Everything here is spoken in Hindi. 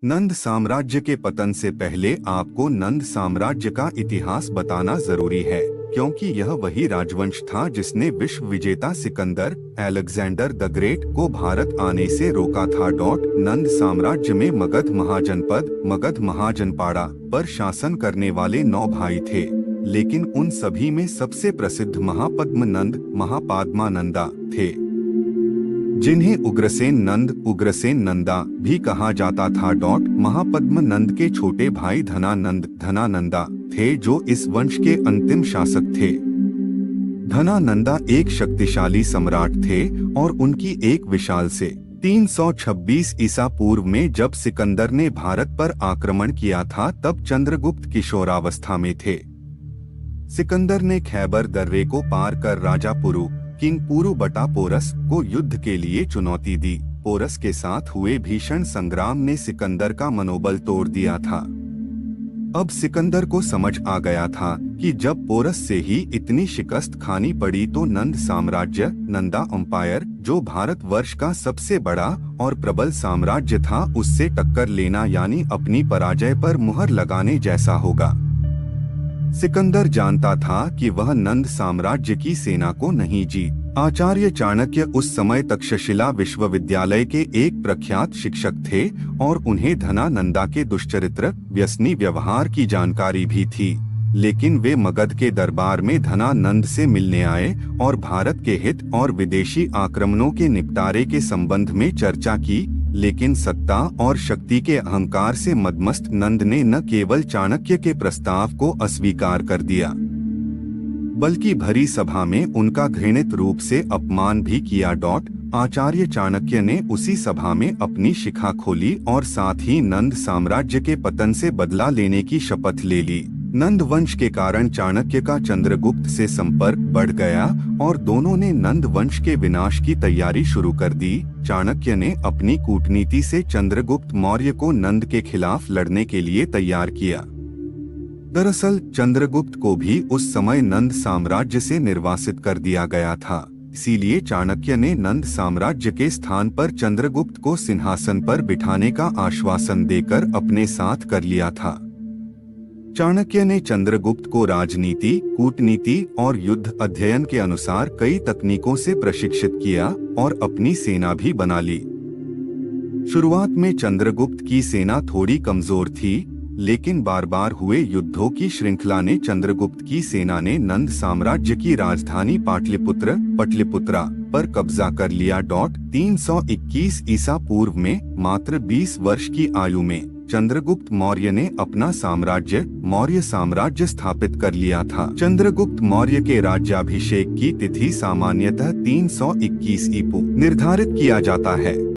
नंद साम्राज्य के पतन से पहले आपको नंद साम्राज्य का इतिहास बताना जरूरी है, क्योंकि यह वही राजवंश था जिसने विश्व विजेता सिकंदर अलेक्जेंडर द ग्रेट को भारत आने से रोका था। नंद साम्राज्य में मगध महाजनपाड़ा पर शासन करने वाले 9 भाई थे, लेकिन उन सभी में सबसे प्रसिद्ध महापाद्मानंदा थे, जिन्हें उग्रसेन नंदा भी कहा जाता था। महापद्म नंद के छोटे भाई धनानंदा थे, जो इस वंश के अंतिम शासक थे। धनानंदा एक शक्तिशाली सम्राट थे और उनकी एक विशाल से 326 ईसा पूर्व में जब सिकंदर ने भारत पर आक्रमण किया था, तब चंद्रगुप्त किशोरावस्था में थे। सिकंदर ने खैबर दर्रे को पार कर राजा किंग पुरु बटा पोरस को युद्ध के लिए चुनौती दी। पोरस के साथ हुए भीषण संग्राम ने सिकंदर का मनोबल तोड़ दिया था। अब सिकंदर को समझ आ गया था कि जब पोरस से ही इतनी शिकस्त खानी पड़ी तो नंद साम्राज्य, नंदा एम्पायर, जो भारतवर्ष का सबसे बड़ा और प्रबल साम्राज्य था, उससे टक्कर लेना यानी अपनी पराजय पर मुहर लगाने जैसा होगा। सिकंदर जानता था कि वह नंद साम्राज्य की सेना को नहीं जीत। आचार्य चाणक्य उस समय तक्षशिला विश्वविद्यालय के एक प्रख्यात शिक्षक थे और उन्हें धनानंदा के दुष्चरित्र, व्यसनी व्यवहार की जानकारी भी थी, लेकिन वे मगध के दरबार में धनानंद से मिलने आए और भारत के हित और विदेशी आक्रमणों के निपटारे के संबंध में चर्चा की। लेकिन सत्ता और शक्ति के अहंकार से मदमस्त नंद ने न केवल चाणक्य के प्रस्ताव को अस्वीकार कर दिया, बल्कि भरी सभा में उनका घृणित रूप से अपमान भी किया। आचार्य चाणक्य ने उसी सभा में अपनी शिखा खोली और साथ ही नंद साम्राज्य के पतन से बदला लेने की शपथ ले ली। नंद वंश के कारण चाणक्य का चंद्रगुप्त से संपर्क बढ़ गया और दोनों ने नंद वंश के विनाश की तैयारी शुरू कर दी। चाणक्य ने अपनी कूटनीति से चंद्रगुप्त मौर्य को नंद के खिलाफ लड़ने के लिए तैयार किया। दरअसल चंद्रगुप्त को भी उस समय नंद साम्राज्य से निर्वासित कर दिया गया था, इसीलिए चाणक्य ने नंद साम्राज्य के स्थान पर चंद्रगुप्त को सिंहासन पर बिठाने का आश्वासन देकर अपने साथ कर लिया था। चाणक्य ने चंद्रगुप्त को राजनीति, कूटनीति और युद्ध अध्ययन के अनुसार कई तकनीकों से प्रशिक्षित किया और अपनी सेना भी बना ली। शुरुआत में चंद्रगुप्त की सेना थोड़ी कमजोर थी, लेकिन बार बार हुए युद्धों की श्रृंखला ने चंद्रगुप्त की सेना ने नंद साम्राज्य की राजधानी पाटलिपुत्रा पर कब्जा कर लिया। 321 ईसा पूर्व में मात्र 20 वर्ष की आयु में चंद्रगुप्त मौर्य ने अपना मौर्य साम्राज्य स्थापित कर लिया था। चंद्रगुप्त मौर्य के राज्याभिषेक की तिथि सामान्यतः 321 ईपू निर्धारित किया जाता है।